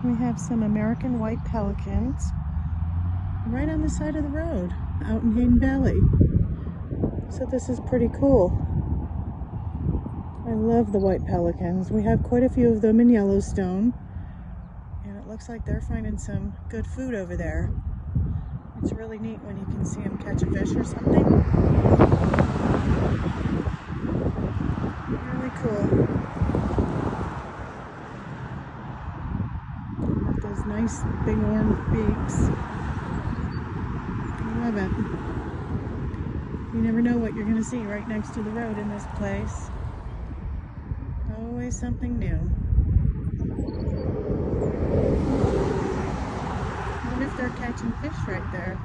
We have some American white pelicans right on the side of the road out in Hayden Valley. So this is pretty cool. I love the white pelicans. We have quite a few of them in Yellowstone, and it looks like they're finding some good food over there. It's really neat when you can see them catch a fish or something. Really cool. With those nice big warm beaks. I love it. You never know what you're going to see right next to the road in this place. Always something new. I wonder if they're catching fish right there.